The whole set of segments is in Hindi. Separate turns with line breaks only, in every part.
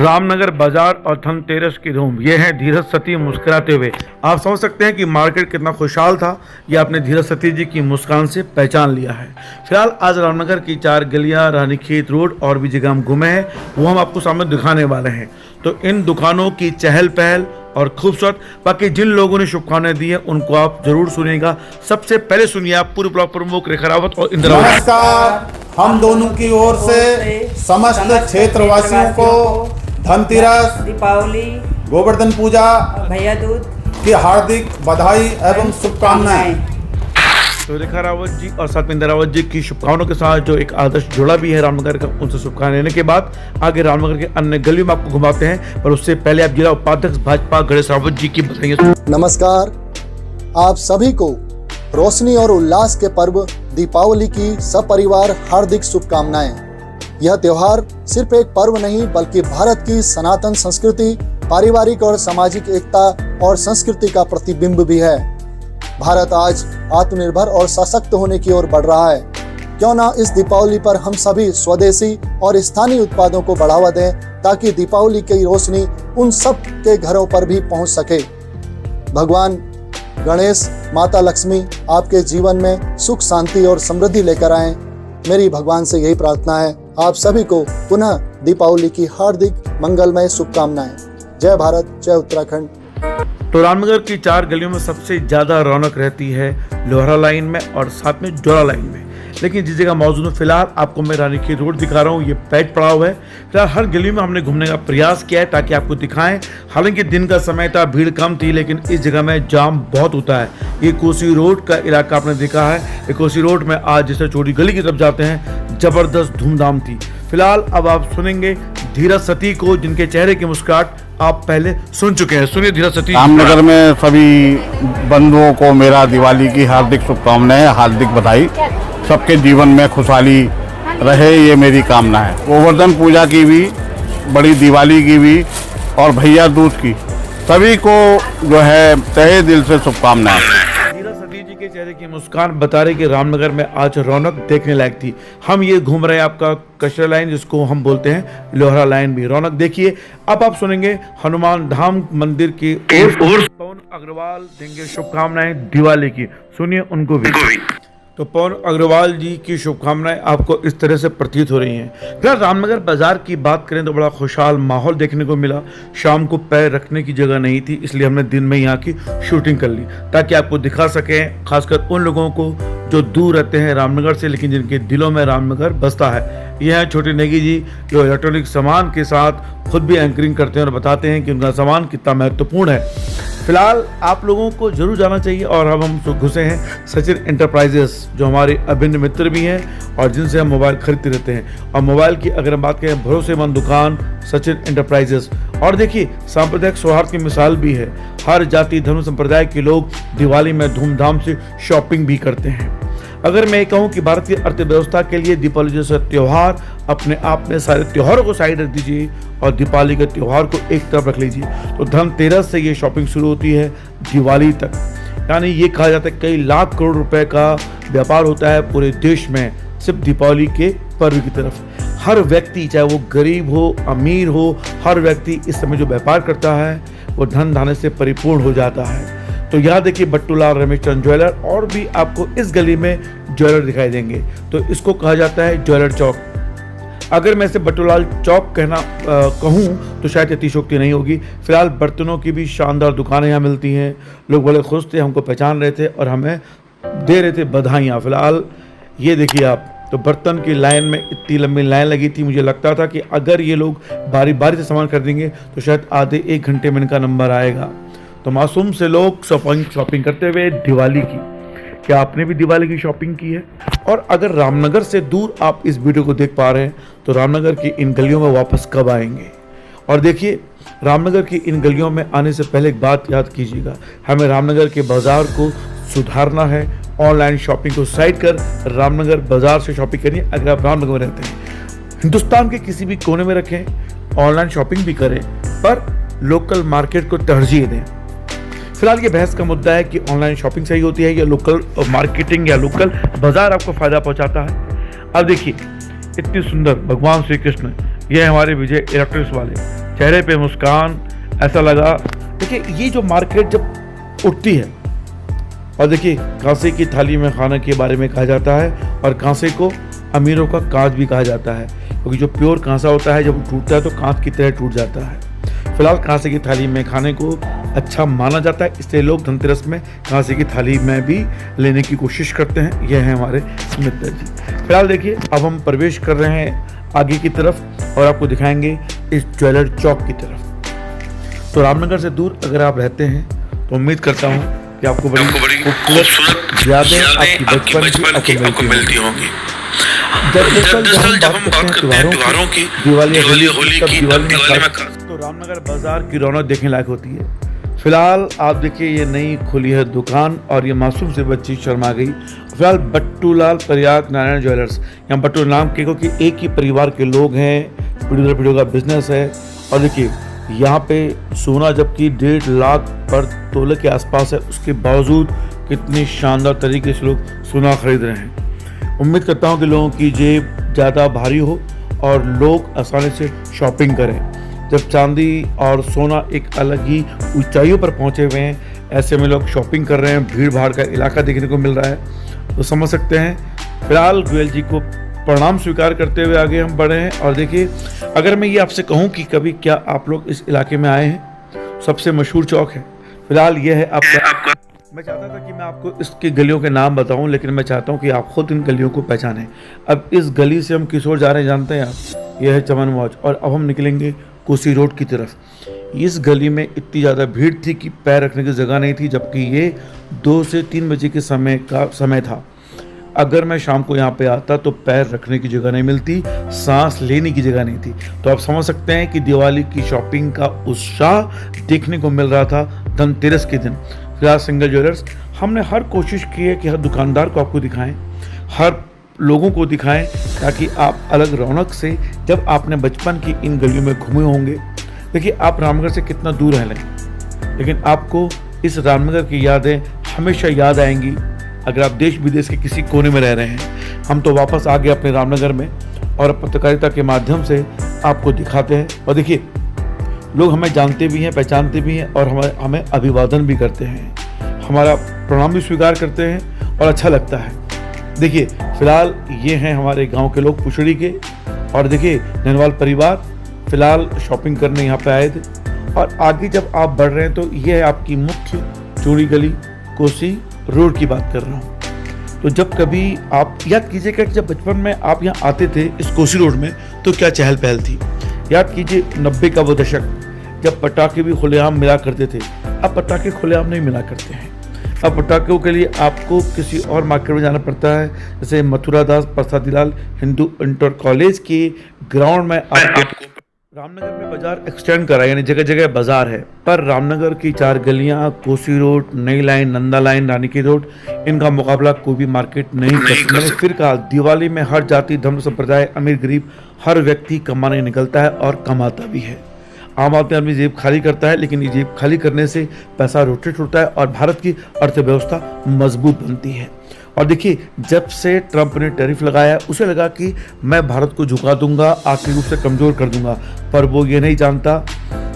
रामनगर बाजार और धनतेरस की धूम, ये है धीरज सती मुस्कुराते हुए। आप समझ सकते हैं कि मार्केट कितना खुशहाल था। ये आपने धीरज सती जी की मुस्कान से पहचान लिया है। फिलहाल आज रामनगर की 4 गलियां, रानीखेत रोड और भी जगह हम घूमे हैं, वो हम आपको सामने दिखाने वाले हैं। तो इन दुकानों की चहल पहल और खूबसूरत, बाकी जिन लोगों ने शुभकामनाएं दी है उनको आप जरूर सुनिएगा। सबसे पहले सुनिए आप पूर्व ब्लॉक प्रमुख रेखा रावत और इंदिरा।
नमस्कार, हम दोनों की ओर से समस्त क्षेत्रवासियों को धनतेरस,
दीपावली,
गोवर्धन पूजा,
भैया दूज
की हार्दिक बधाई एवं शुभकामनाएं।
तो रेखा रावत जी और साथ में इंदिरा रावत जी की शुभकामनाओं के साथ जो एक आदर्श जोड़ा भी है रामनगर का, उनसे शुभकामनाएं लेने के बाद आगे रामनगर के अन्य गलियों में आपको घुमाते हैं। पर उससे पहले आप जिला उपाध्यक्ष भाजपा गणेश रावत जी की बताइए।
नमस्कार, आप सभी को रोशनी और उल्लास के पर्व दीपावली की सपरिवार हार्दिक शुभकामनाएं। यह त्योहार सिर्फ एक पर्व नहीं बल्कि भारत की सनातन संस्कृति, पारिवारिक और सामाजिक एकता और संस्कृति का प्रतिबिंब भी है। भारत आज आत्मनिर्भर और सशक्त होने की ओर बढ़ रहा है। क्यों ना इस दीपावली पर हम सभी स्वदेशी और स्थानीय उत्पादों को बढ़ावा दें, ताकि दीपावली की रोशनी उन सब के घरों पर भी पहुंच सके। भगवान गणेश, माता लक्ष्मी आपके जीवन में सुख, शांति और समृद्धि लेकर आएं। मेरी भगवान से यही प्रार्थना है। आप सभी को पुनः दीपावली की हार्दिक मंगलमय शुभकामनाएं। जय भारत, जय उत्तराखंड।
तो रामनगर की 4 गलियों में सबसे ज्यादा रौनक रहती है लोहरा लाइन में और साथ में जोरा लाइन में। लेकिन जिस जगह मौजूद हूँ फिलहाल आपको मैं रानीखेत रोड दिखा रहा हूँ, ये पैट पड़ाव है। फिलहाल हर गली में हमने घूमने का प्रयास किया है ताकि आपको दिखाएं। हालांकि दिन का समय था, भीड़ कम थी, लेकिन इस जगह में जाम बहुत होता है। ये कोसी रोड का इलाका आपने देखा है। ये कोसी रोड में आज जैसे चोरी गली की तरफ जाते हैं, जबरदस्त धूमधाम थी। फिलहाल अब आप सुनेंगे धीरज सती को, जिनके चेहरे की मुस्कुराहट आप पहले सुन चुके हैं। सुनिए धीरज सती।
रामनगर में सभी बंधुओं को मेरा दिवाली की हार्दिक शुभकामनाएं, हार्दिक बधाई। सबके जीवन में खुशहाली रहे, ये मेरी कामना है। गोवर्धन पूजा की भी, बड़ी दिवाली की भी और भैया दूज की, सभी को जो है तहे दिल से शुभकामनाएं।
धीरज सती जी के चेहरे की मुस्कान बता रही कि रामनगर में आज रौनक देखने लायक थी। हम ये घूम रहे हैं आपका कचरा लाइन, जिसको हम बोलते हैं लोहरा लाइन भी। रौनक देखिए। अब आप सुनेंगे हनुमान धाम मंदिर की ओर पवन अग्रवाल देंगे शुभकामनाएं दिवाली की। सुनिए उनको भी। तो पवन अग्रवाल जी की शुभकामनाएं आपको इस तरह से प्रतीत हो रही हैं। फिर रामनगर बाजार की बात करें तो बड़ा खुशहाल माहौल देखने को मिला। शाम को पैर रखने की जगह नहीं थी, इसलिए हमने दिन में यहाँ की शूटिंग कर ली ताकि आपको दिखा सकें, खासकर उन लोगों को जो दूर रहते हैं रामनगर से, लेकिन जिनके दिलों में रामनगर बसता है। यह है छोटे नेगी जी, जो इलेक्ट्रॉनिक सामान के साथ खुद भी एंकरिंग करते हैं और बताते हैं कि उनका सामान कितना महत्वपूर्ण है। फिलहाल आप लोगों को जरूर जाना चाहिए। और अब हम घुसे हैं सचिन एंटरप्राइजेस, जो हमारे अभिन्न मित्र भी हैं और जिनसे हम मोबाइल खरीदते रहते हैं। और मोबाइल की अगर हम बात करें, भरोसेमंद दुकान सचिन एंटरप्राइजेस। और देखिए, सांप्रदायिक सौहार्द की मिसाल भी है। हर जाति, धर्म, संप्रदाय के लोग दिवाली में धूमधाम से शॉपिंग भी करते हैं। अगर मैं कहूं कि भारतीय अर्थव्यवस्था के लिए दीपावली जैसा त्यौहार, अपने आप में सारे त्योहारों को साइड रख दीजिए और दीपावली के त्यौहार को एक तरफ रख लीजिए। तो धनतेरस से ये शॉपिंग शुरू होती है दिवाली तक। यानी ये कहा जाता है कई लाख करोड़ रुपए का व्यापार होता है पूरे देश में सिर्फ दीपावली के पर्व की तरफ। हर व्यक्ति, चाहे वो गरीब हो, अमीर हो, हर व्यक्ति इस समय जो व्यापार करता है वो धन धान्य से परिपूर्ण हो जाता है। तो यहाँ देखिए बट्टूलाल रमेशचंद ज्वेलर, और भी आपको इस गली में ज्वेलर दिखाई देंगे। तो इसको कहा जाता है ज्वेलर चौक। अगर मैं इसे बट्टूलाल चौक कहूँ तो शायद अतिशयोक्ति नहीं होगी। फिलहाल बर्तनों की भी शानदार दुकानें यहाँ मिलती हैं। लोग बड़े खुश थे, हमको पहचान रहे थे और हमें दे रहे थे बधाइयाँ। फिलहाल ये देखिए आप, तो बर्तन की लाइन में इतनी लंबी लाइन लगी थी, मुझे लगता था कि अगर ये लोग बारी बारी से सामान खरीदेंगे तो शायद आधे 1 घंटे में इनका नंबर आएगा। तो मासूम से लोग शॉपिंग करते हुए दिवाली की। क्या आपने भी दिवाली की शॉपिंग की है? और अगर रामनगर से दूर आप इस वीडियो को देख पा रहे हैं तो रामनगर की इन गलियों में वापस कब आएंगे? और देखिए, रामनगर की इन गलियों में आने से पहले एक बात याद कीजिएगा, हमें रामनगर के बाजार को सुधारना है। ऑनलाइन शॉपिंग को साइड कर रामनगर बाजार से शॉपिंग करिए। अगर आप रामनगर में रहते हैं, हिंदुस्तान के किसी भी कोने में रखें, ऑनलाइन शॉपिंग भी करें, पर लोकल मार्केट को तरजीह दें। फिलहाल ये बहस का मुद्दा है कि ऑनलाइन शॉपिंग सही होती है या लोकल मार्केटिंग या लोकल बाजार आपको फायदा पहुंचाता है। अब देखिए, इतनी सुंदर भगवान श्री कृष्ण, ये हमारे विजय इलेक्ट्रॉनिक्स वाले, चेहरे पे मुस्कान, ऐसा लगा। देखिए ये जो मार्केट जब उठती है, और देखिए कांसे की थाली में खाना के बारे में कहा जाता है, और कांसे को अमीरों का कांच भी कहा जाता है, क्योंकि जो प्योर कांसा होता है जब वो टूटता है तो कांच की तरह टूट जाता है। फिलहाल कांसे की थाली में खाने को अच्छा माना जाता है, इसलिए लोग धनतेरस में कांसे की थाली में भी लेने की कोशिश करते हैं। यह है हमारे मित्र जी। फिलहाल देखिए अब हम प्रवेश कर रहे हैं आगे की तरफ और आपको दिखाएंगे इस ज्वेलर चौक की तरफ। तो रामनगर से दूर अगर आप रहते हैं तो उम्मीद करता हूँ कि आपको बड़ी खूबसूरत यादें आपकी बचपन की आपको मिलती होंगी। दरअसल जब हम बात करते हैं त्योहारों की, दिवाली होली की, दिवाली में तो रामनगर बाजार की रौनक देखने लायक होती है। फिलहाल आप देखिए ये नई खुली है दुकान और ये मासूम से बच्ची शर्मा गई। फिलहाल बट्टूलाल प्रयाग नारायण ज्वेलर्स, यहाँ बट्टू नाम के क्योंकि एक ही परिवार के लोग हैं, पीढ़ी दर पीढ़ी का बिजनेस है। और देखिए यहाँ पे सोना जबकि 1.5 लाख पर तोले के आसपास है, उसके बावजूद कितनी शानदार तरीके से लोग सोना खरीद रहे हैं। उम्मीद करता हूँ कि लोगों की जेब ज़्यादा भारी हो और लोग आसानी से शॉपिंग करें। जब चांदी और सोना एक अलग ही ऊंचाइयों पर पहुंचे हुए हैं, ऐसे में लोग शॉपिंग कर रहे हैं, भीड़ भाड़ का इलाका देखने को मिल रहा है, तो समझ सकते हैं। फिलहाल गोयल जी को प्रणाम स्वीकार करते हुए आगे हम बढ़े हैं। और देखिए अगर मैं ये आपसे कहूँ कि कभी क्या आप लोग इस इलाके में आए हैं, सबसे मशहूर चौक है। फिलहाल ये है आपका। मैं चाहता था कि मैं आपको इसकी गलियों के नाम बताऊं, लेकिन मैं चाहता हूं कि आप खुद इन गलियों को पहचानें। अब इस गली से हम किस ओर जा रहे हैं जानते हैं आप? यह है चमन मौज, और अब हम निकलेंगे कोसी रोड की तरफ। इस गली में इतनी ज़्यादा भीड़ थी कि पैर रखने की जगह नहीं थी, जबकि ये 2 से 3 बजे के समय था। अगर मैं शाम को यहाँ पे आता तो पैर रखने की जगह नहीं मिलती, सांस लेने की जगह नहीं थी। तो आप समझ सकते हैं कि दिवाली की शॉपिंग का उत्साह देखने को मिल रहा था धनतेरस के दिन। फिलहाल सिंगल ज्वेलर्स, हमने हर कोशिश की है कि हर दुकानदार को आपको दिखाएं, हर लोगों को दिखाएं, ताकि आप अलग रौनक से, जब आपने बचपन की इन गलियों में घूमे होंगे, देखिए आप रामनगर से कितना दूर हैं, लेकिन आपको इस रामनगर की यादें हमेशा याद आएंगी। अगर आप देश विदेश के किसी कोने में रह रहे हैं, हम तो वापस आ गए अपने रामनगर में और पत्रकारिता के माध्यम से आपको दिखाते हैं। और देखिए लोग हमें जानते भी हैं, पहचानते भी हैं और हमें अभिवादन भी करते हैं, हमारा प्रणाम भी स्वीकार करते हैं और अच्छा लगता है। देखिए फिलहाल ये हैं हमारे गांव के लोग पुछड़ी के, और देखिए ननवाल परिवार फिलहाल शॉपिंग करने यहाँ पे आए थे। और आगे जब आप बढ़ रहे हैं तो ये है आपकी मुख्य चूड़ी गली, कोसी रोड की बात कर रहा हूँ। तो जब कभी आप याद कीजिएगा कि जब बचपन में आप यहाँ आते थे इस कोसी रोड में, तो क्या चहल पहल थी। याद कीजिए 90 का वो दशक, जब पटाखे भी खुलेआम मिला करते थे। अब पटाखे खुलेआम नहीं मिला करते हैं। अब पटाखों के लिए आपको किसी और मार्केट में जाना पड़ता है, जैसे मथुरा दास प्रसादीलाल हिंदू इंटर कॉलेज के ग्राउंड में आपको रामनगर में बाजार एक्सटेंड करा, यानी जगह जगह बाजार है। पर रामनगर की 4 गलियां, कोसी रोड, नई लाइन, नंदा लाइन, रानी की रोड, इनका मुकाबला कोई भी मार्केट नहीं कर सकता। मैंने फिर कहा, दिवाली में हर जाति, धर्म, संप्रदाय, अमीर गरीब, हर व्यक्ति कमाने निकलता है और कमाता भी है। आम आदमी अपनी जेब खाली करता है, लेकिन ये जेब खाली करने से पैसा रोटेट होता है और भारत की अर्थव्यवस्था मजबूत बनती है। और देखिए जब से ट्रंप ने टैरिफ लगाया, उसे लगा कि मैं भारत को झुका दूंगा, आर्थिक रूप से कमजोर कर दूंगा। पर वो ये नहीं जानता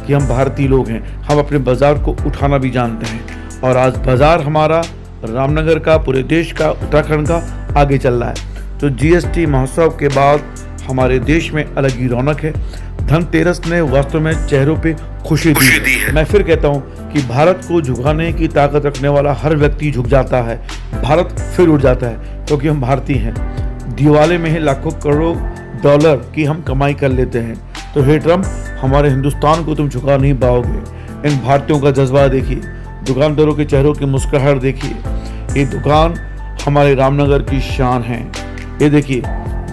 कि हम भारतीय लोग हैं, हम अपने बाजार को उठाना भी जानते हैं। और आज बाजार हमारा रामनगर का, पूरे देश का, उत्तराखंड का आगे चल रहा है। तो जीएसटी महोत्सव के बाद हमारे देश में अलग ही रौनक है। धनतेरस ने वास्तव में चेहरों पे खुशी दी है। मैं फिर कहता हूँ कि भारत को झुकाने की ताकत रखने वाला हर व्यक्ति झुक जाता है, भारत फिर उठ जाता है, क्योंकि हम भारतीय हैं। दिवाली में ही लाखों करोड़ डॉलर की हम कमाई कर लेते हैं। तो हे ट्रंप, हमारे हिंदुस्तान को तुम झुका नहीं पाओगे। इन भारतीयों का जज्बा देखिए, दुकानदारों के चेहरों की मुस्कुराहट देखिए। ये दुकान हमारे रामनगर की शान है। ये देखिए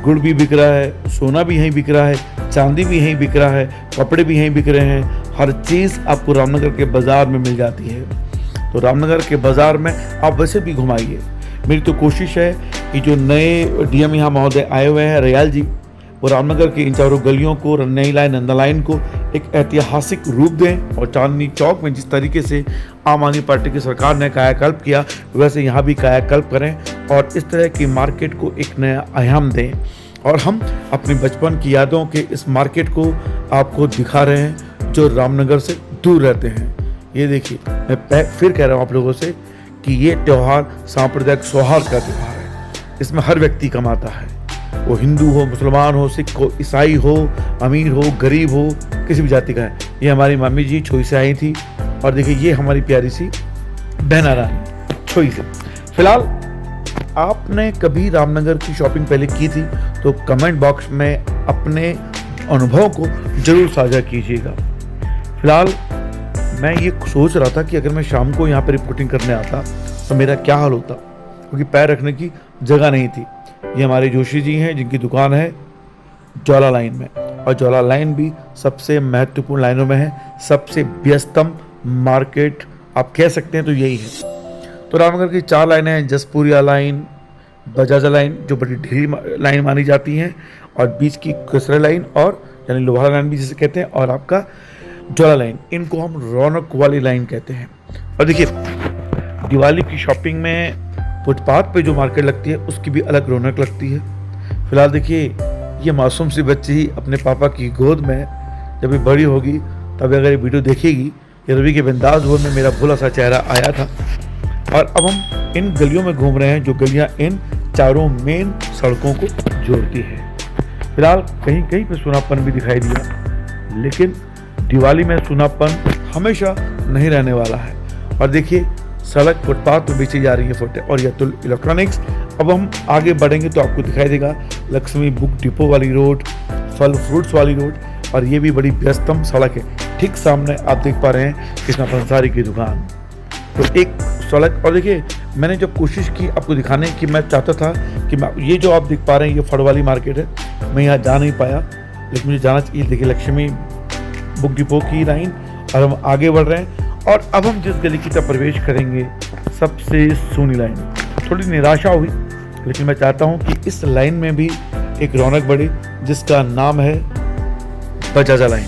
गुड़ भी बिक रहा है, सोना भी यहीं बिक रहा है, चांदी भी यहीं बिक रहा है, कपड़े भी यहीं बिक रहे हैं। हर चीज़ आपको रामनगर के बाज़ार में मिल जाती है। तो रामनगर के बाज़ार में आप वैसे भी घुमाइए। मेरी तो कोशिश है कि जो नए डीएम यहाँ महोदय आए हुए हैं, रयाल जी, वो रामनगर की इन चारों गलियों को, नई लाइन, नंदा लाइन को एक ऐतिहासिक रूप दें। और चांदनी चौक में जिस तरीके से आम आदमी पार्टी की सरकार ने कायाकल्प किया, वैसे यहाँ भी कायाकल्प करें और इस तरह की मार्केट को एक नया आयाम दें। और हम अपनी बचपन की यादों के इस मार्केट को आपको दिखा रहे हैं। जो रामनगर से दूर रहते हैं। ये देखिए, मैं फिर कह रहा हूँ आप लोगों से कि ये त्यौहार सांप्रदायिक सौहार्द का त्यौहार है। इसमें हर व्यक्ति कमाता है, वो हिंदू हो, मुसलमान हो, सिख हो, ईसाई हो, अमीर हो, गरीब हो, किसी भी जाति का है। ये हमारी मम्मी जी छोई से आई थी और देखिए ये हमारी प्यारी सी बहना रानी छोई से। फिलहाल आपने कभी रामनगर की शॉपिंग पहले की थी तो कमेंट बॉक्स में अपने अनुभव को जरूर साझा कीजिएगा। फिलहाल मैं ये सोच रहा था कि अगर मैं शाम को यहाँ पर रिपोर्टिंग करने आता तो मेरा क्या हाल होता, क्योंकि पैर रखने की जगह नहीं थी। ये हमारे जोशी जी हैं जिनकी दुकान है ज्वाला लाइन में, और ज्वाला लाइन भी सबसे महत्वपूर्ण लाइनों में है, सबसे व्यस्तम मार्केट आप कह सकते हैं तो यही है। तो रामनगर की 4 लाइनें हैं, जसपुरिया लाइन, बजाजा लाइन जो बड़ी ढीली लाइन मानी जाती हैं, और बीच की कसरा लाइन और यानी लोहारा लाइन भी जिसे कहते हैं, और आपका ज्वाला लाइन, इनको हम रौनक वाली लाइन कहते हैं। और देखिए दिवाली की शॉपिंग में फुटपाथ पे जो मार्केट लगती है उसकी भी अलग रौनक लगती है। फिलहाल देखिए ये मासूम सी बच्ची अपने पापा की गोद में जब भी बड़ी होगी तब अगर ये वीडियो देखेगी कि रवि के बिंदास बोल में मेरा भोला सा चेहरा आया था। और अब हम इन गलियों में घूम रहे हैं जो गलियां इन चारों मेन सड़कों को जोड़ती है। फिलहाल कहीं कहीं पे सुनापन भी दिखाई दिया, लेकिन दिवाली में सुनापन हमेशा नहीं रहने वाला है। और देखिए सड़क फुटपाथ पर बेची जा रही है फोटे, और ये अतुल इलेक्ट्रॉनिक्स। अब हम आगे बढ़ेंगे तो आपको दिखाई देगा लक्ष्मी बुक डिपो वाली रोड, फल फ्रूट्स वाली रोड, और ये भी बड़ी व्यस्तम सड़क है। ठीक सामने आप देख पा रहे हैं कृष्णा पंसारी की दुकान। तो एक सड़क, और देखिए मैंने जब कोशिश की आपको दिखाने की, मैं चाहता था कि ये जो आप देख पा रहे हैं ये फड़ वाली मार्केट है, मैं यहाँ जा नहीं पाया, लेकिन मुझे जाना चाहिए। देखिए लक्ष्मी बुक डिपो की लाइन, और हम आगे बढ़ रहे हैं। और अब हम जिस गली की तरफ प्रवेश करेंगे सबसे सोनी लाइन। थोड़ी निराशा हुई, लेकिन मैं चाहता हूं कि इस लाइन में भी एक रौनक बढ़े जिसका नाम है बजाजा लाइन।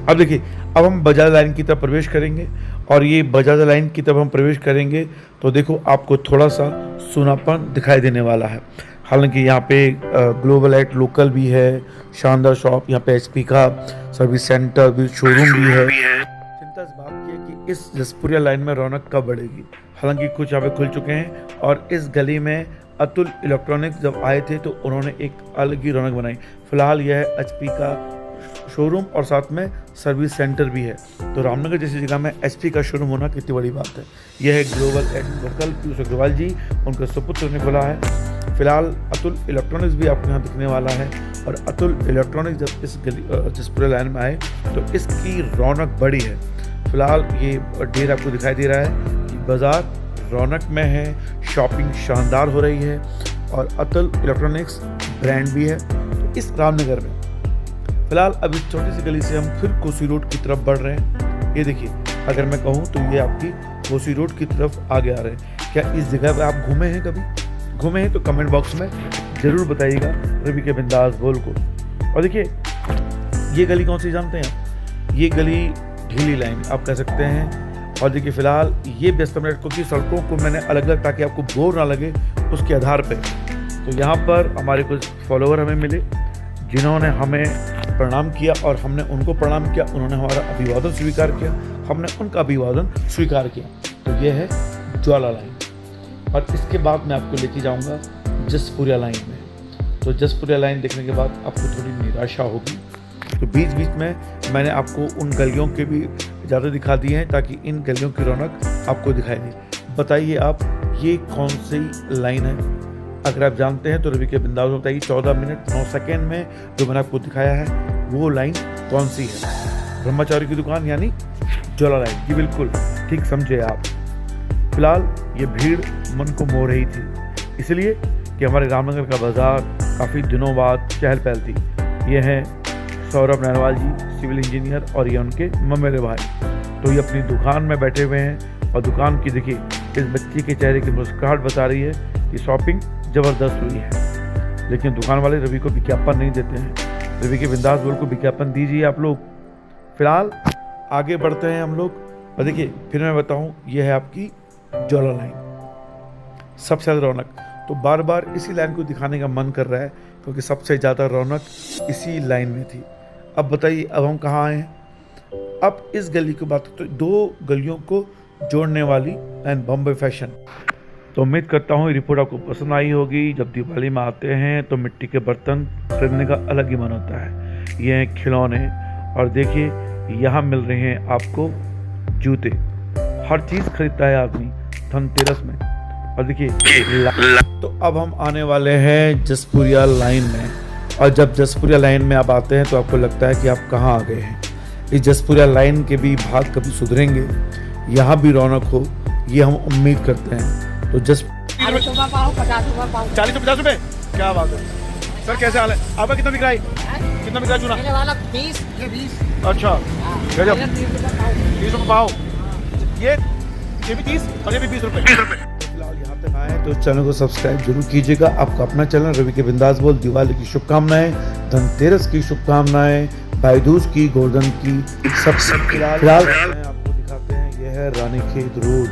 अब देखिए अब हम बजाजा लाइन की तरफ प्रवेश करेंगे, और ये बजाजा लाइन की तरफ हम प्रवेश करेंगे तो देखो आपको थोड़ा सा सूनापन दिखाई देने वाला है। हालांकि यहाँ पे ग्लोबल एट लोकल भी है, शानदार शॉप, यहाँ पे HP का सर्विस सेंटर भी, शोरूम भी है। चिंता इस बात की है कि इस जसपुरिया लाइन में रौनक कब बढ़ेगी। हालांकि कुछ यहाँ पे खुल चुके हैं, और इस गली में अतुल इलेक्ट्रॉनिक्स जब आए थे तो उन्होंने एक अलग ही रौनक बनाई। फिलहाल यह है HP का शोरूम और साथ में सर्विस सेंटर भी है। तो रामनगर जैसी जगह में HP का शोरूम होना कितनी बड़ी बात है। यह है global at local, Piyush Agarwal ji उनके सुपुत्र ने खोला है। फिलहाल अतुल इलेक्ट्रॉनिक्स भी आपको यहाँ दिखने वाला है, और अतुल इलेक्ट्रॉनिक्स जब इस गली जसपुरिया लाइन में आए तो इसकी रौनक बढ़ी है। फिलहाल ये ढेर आपको दिखाई दे रहा है कि बाजार रौनक में है, शॉपिंग शानदार हो रही है, और अतुल इलेक्ट्रॉनिक्स ब्रांड भी है इस रामनगर में। फिलहाल अब इस छोटी सी गली से हम फिर कोसी रोड की तरफ बढ़ रहे हैं। ये देखिए अगर मैं कहूँ तो ये आपकी कोसी रोड की तरफ आगे आ रहे हैं। क्या इस जगह पर आप घूमे हैं, कभी घूमे हैं तो कमेंट बॉक्स में ज़रूर बताइएगा रवि के बिंदास बोल को। और देखिए ये गली कौन सी जानते हैं आप, ये गली ढीली लाइन आप कह सकते हैं। और देखिए फिलहाल ये व्यस्तम नेटवर्क की सड़कों को मैंने अलग अलग ताकि आपको बोर ना लगे उसके आधार पे। तो यहाँ पर हमारे कुछ फॉलोअर हमें मिले जिन्होंने हमें प्रणाम किया, और हमने उनको प्रणाम किया, उन्होंने हमारा अभिवादन स्वीकार किया, हमने उनका अभिवादन स्वीकार किया। तो ये है ज्वाला लाइन, और इसके बाद मैं आपको लेके जाऊंगा जसपुरिया लाइन में। तो जसपुरिया लाइन देखने के बाद आपको थोड़ी निराशा होगी, तो बीच बीच में मैंने आपको उन गलियों के भी ज़्यादा दिखा दिए हैं ताकि इन गलियों की रौनक आपको दिखाई दे। बताइए आप ये कौन सी लाइन है, अगर आप जानते हैं तो रवि के बिंदास में बताइए। 14 मिनट 9 सेकेंड में जो मैंने आपको दिखाया है वो लाइन कौन सी है। ब्रह्मचारी की दुकान यानी ज्वाला लाइन जी, बिल्कुल ठीक समझे आप। फिलहाल ये भीड़ मन को मोह रही थी, इसलिए कि हमारे रामनगर का बाजार काफ़ी दिनों बाद चहल पहल थी। ये हैं सौरभ नरवाल जी, सिविल इंजीनियर, और ये उनके ममेरे भाई। तो ये अपनी दुकान में बैठे हुए हैं, और दुकान की देखिए इस बच्ची के चेहरे की मुस्कुराहट बता रही है कि शॉपिंग ज़बरदस्त हुई है। लेकिन दुकान वाले रवि को विज्ञापन नहीं देते हैं। रवि के बिंदास बोल को विज्ञापन दीजिए आप लोग। फिलहाल आगे बढ़ते हैं हम लोग, और देखिए फिर मैं बताऊँ ये है आपकी ज्वाला लाइन, सबसे ज़्यादा रौनक। तो बार बार इसी लाइन को दिखाने का मन कर रहा है क्योंकि सबसे ज़्यादा रौनक इसी लाइन में थी। अब बताइए अब हम कहाँ आए हैं। अब इस गली की बात तो दो गलियों को जोड़ने वाली एंड बॉम्बे फैशन। तो उम्मीद करता हूँ रिपोर्ट आपको पसंद आई होगी। जब दिवाली में आते हैं तो मिट्टी के बर्तन खरीदने का अलग ही मन होता है। ये हैं खिलौने और देखिए यहाँ मिल रहे हैं आपको जूते। हर चीज़ खरीदता है आदमी धनतेरस में। और देखिए तो अब हम आने वाले हैं जसपुरिया लाइन में। और जब जसपुरिया लाइन में आप आते हैं तो आपको लगता है कि आप कहाँ आ गए हैं। इस जसपुरिया लाइन के भी भाग कभी सुधरेंगे, यहाँ भी रौनक हो, ये हम उम्मीद करते हैं। तो
40 रुपये पाओ,
50 रुपए, क्या बात है सर, कैसे हाल है आपका? कितना बिक रहा है? कितना बिक रहा है चूना?
मेरे वाला 20 ये 20।
अच्छा गजब,
30 रुपये पाओ।
30 रुपये पाओ। ये भी 30 और ये भी 20 रुपये। फिलहाल यहाँ तक आए तो चैनल को सब्सक्राइब जरूर कीजिएगा। आपका अपना चैनल रवि के बिंदास बोल। दिवाली की शुभकामनाएं, धनतेरस की शुभकामनाएं, भाई दूज की, गोवर्धन की, सब फिलहाल आपको दिखाते हैं। यह है रानीखेत रोड।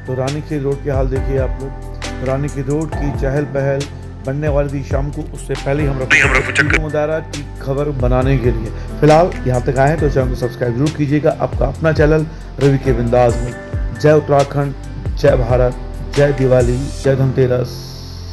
तो रानीखेत रोड के हाल देखिए आप लोग। रानीखेत रोड की चहल पहल बनने वाली थी शाम को, उससे पहले ही हम रखते मुदारा की खबर बनाने के लिए। फिलहाल यहाँ तक आए तो चैनल को सब्सक्राइब जरूर कीजिएगा। आपका अपना चैनल रवि के बिंदास में। जय उत्तराखंड, जय भारत, जय दिवाली, जय धनतेरस।